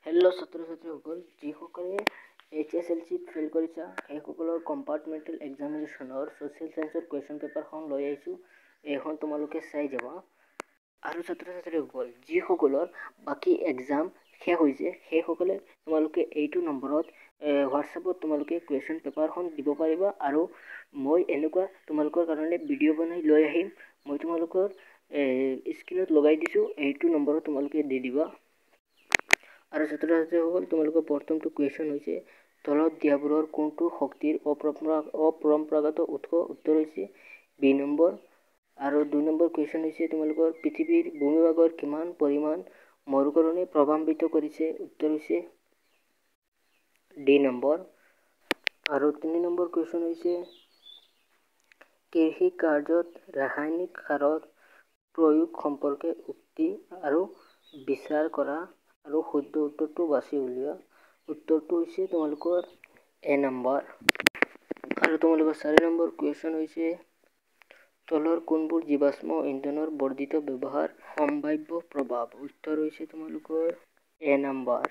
Hello' ছাত্ৰ-ছাত্ৰীসকল, যিসকলে HSLC fail কৰিছা সেইসকলৰ কম্পাৰ্টমেণ্টেল এক্সামিনেশ্যনৰ ছ'চিয়েল সায়েন্সৰ কুৱেশ্যন পেপাৰখন লৈ আহিছোঁ। এইখন তোমালোকে চাই যাবা। আৰু ছাত্ৰ-ছাত্ৰীসকল, যিসকলৰ বাকী এক্সাম শেষ হৈছে সেইসকলে তোমালোকে এইটো নম্বৰত হোৱাটছএপত তোমালোকে কুৱেশ্যন পেপাৰখন দিব পাৰিবা। আৰু মই এনেকুৱা তোমালোকৰ কাৰণে ভিডিঅ' বনাই লৈ আহিম। মই তোমালোকৰ স্ক্ৰীনত লগাই দিছোঁ, এইটো নম্বৰত তোমালোকে দি দিবা। আৰু ছাত্ৰ-ছাত্ৰীসকল, তোমালোকৰ প্ৰথমটো কুৱেশ্যন হৈছে তলত দিয়াবোৰৰ কোনটো শক্তিৰ অপৰম্পৰাগত উৎস? উত্তৰ হৈছে বি নম্বৰ। আৰু 2 নম্বৰ কুৱেশ্যন হৈছে তোমালোকৰ পৃথিৱীৰ ভূমিভাগৰ কিমান পৰিমাণ মৰুকৰণে প্ৰভাৱিত কৰিছে? উত্তৰ হৈছে ডি নম্বৰ। আৰু 3 নম্বৰ কুৱেশ্যন হৈছে কৃষি কাৰ্যত ৰাসায়নিক সাৰৰ প্ৰয়োগ সম্পৰ্কে উক্তি আৰু বিচাৰ কৰা আৰু শুদ্ধ উত্তৰটো বাছি উলিওৱা। উত্তৰটো হৈছে তোমালোকৰ এ নম্বৰ। আৰু তোমালোকৰ 4 নম্বৰ কুৱেশ্যন হৈছে তলৰ কোনবোৰ জীৱাশ্ম ইন্ধনৰ বৰ্ধিত ব্যৱহাৰ সম্ভাৱ্য প্ৰভাৱ? উত্তৰ হৈছে তোমালোকৰ এ নম্বৰ।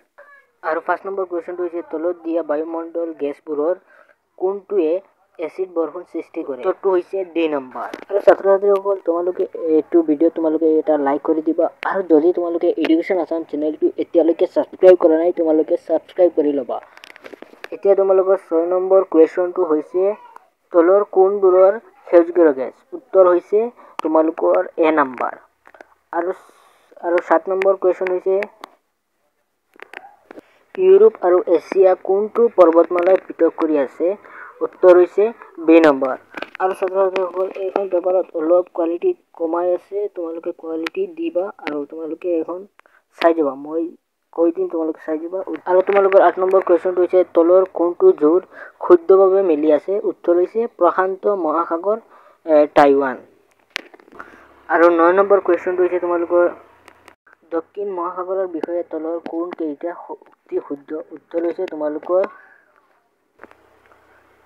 আৰু 5 নম্বৰ কুৱেশ্যনটো হৈছে তলত দিয়া বায়ুমণ্ডল গেছবোৰৰ কোনটোৱে এচিড বৰষুণ সৃষ্টি কৰে? উত্তৰটো হৈছে ডি নম্বৰ। আৰু ছাত্ৰ-ছাত্ৰীসকল, তোমালোকে এইটো ভিডিঅ' তোমালোকে এটা লাইক কৰি দিবা। আৰু যদি তোমালোকে এডুকেশ্যন আসাম চেনেলটো এতিয়ালৈকে ছাবস্ক্ৰাইব কৰা নাই, তোমালোকে ছাবস্ক্ৰাইব কৰি ল'বা। এতিয়া তোমালোকৰ 6 নম্বৰ কুৱেশ্যনটো হৈছে তলৰ কোনবোৰৰ সেউজগৃহ গেছ? উত্তৰ হৈছে তোমালোকৰ এ নম্বৰ। আৰু 7 নম্বৰ কুৱেশ্যন হৈছে ইউৰোপ আৰু এছিয়া কোনটো পৰ্বতমালাই পৃথক কৰি আছে? উত্তৰ হৈছে বি নম্বৰ। আৰু ছাত্ৰ-ছাত্ৰীসকল, এইখন পেপাৰত অলপ কোৱালিটি কমাই আছে, তোমালোকে কোৱালিটি দিবা আৰু তোমালোকে এইখন চাই যাবা। মই কৈ দিম, তোমালোকে চাই যাবা। আৰু তোমালোকৰ 8 নম্বৰ কুৱেশ্যনটো হৈছে তলৰ কোনটো জোৰ শুদ্ধভাৱে মিলি আছে? উত্তৰ হৈছে প্ৰশান্ত মহাসাগৰ, টাইৱান। আৰু 9 নম্বৰ কুৱেশ্যনটো হৈছে তোমালোকৰ দক্ষিণ মহাসাগৰৰ বিষয়ে তলৰ কোন কেইটা উক্তি শুদ্ধ? উত্তৰ হৈছে তোমালোকৰ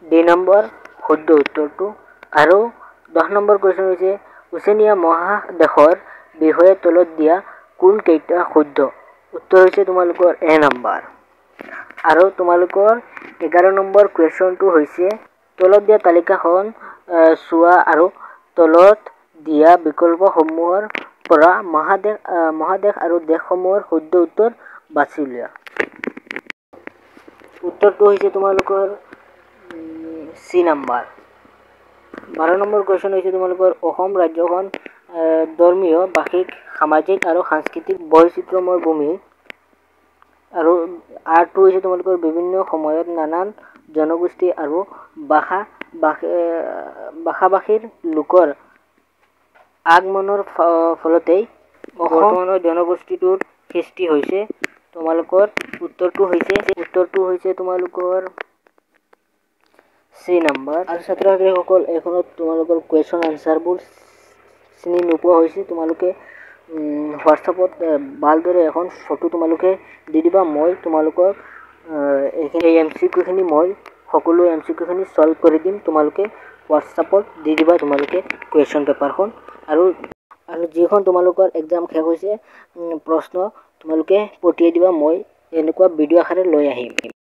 ডি নম্বৰ শুদ্ধ উত্তৰটো। আৰু 10 নম্বৰ কুৱেশ্যন হৈছে ওচেনিয়া মহাদেশৰ বিষয়ে তলত দিয়া কোন কেইটা শুদ্ধ? উত্তৰ হৈছে তোমালোকৰ এ নম্বৰ। আৰু তোমালোকৰ 11 নম্বৰ কুৱেশ্যনটো হৈছে তলত দিয়া তালিকাখন চোৱা আৰু তলত দিয়া বিকল্পসমূহৰ পৰা মহাদেশ আৰু দেশসমূহৰ শুদ্ধ উত্তৰ বাছি উলিওৱা। উত্তৰটো হৈছে তোমালোকৰ চি নম্বৰ। 12 নম্বৰ কুৱেশ্যন হৈছে তোমালোকৰ অসম ৰাজ্যখন ধৰ্মীয়, ভাষিক, সামাজিক আৰু সাংস্কৃতিক বৈচিত্ৰ্যময় ভূমি। আৰু আৰটো হৈছে তোমালোকৰ বিভিন্ন সময়ত নানান জনগোষ্ঠী আৰু ভাষাভাষীৰ লোকৰ আগমনৰ ফলতেই বৰ্তমানৰ জনগোষ্ঠীটোৰ সৃষ্টি হৈছে। তোমালোকৰ উত্তৰটো হৈছে তোমালোকৰ চি নম্বৰ। আৰু ছাত্ৰ-ছাত্ৰীসকল, এইখনত তোমালোকৰ কুৱেশ্যন আনচাৰবোৰ চিনি নোপোৱা হৈছে, তোমালোকে হোৱাটছএপত ভালদৰে এখন ফটো তোমালোকে দি দিবা। মই তোমালোকৰ এই MCQ-খিনি মই সকলো MCQ-খিনি ছল্ভ কৰি দিম। তোমালোকে হোৱাটছএপত দি দিবা তোমালোকে কুৱেশ্যন পেপাৰখন। আৰু যিখন তোমালোকৰ এক্সাম শেষ হৈছে প্ৰশ্ন তোমালোকে পঠিয়াই দিবা। মই এনেকুৱা ভিডিঅ' আকাৰে লৈ আহিম।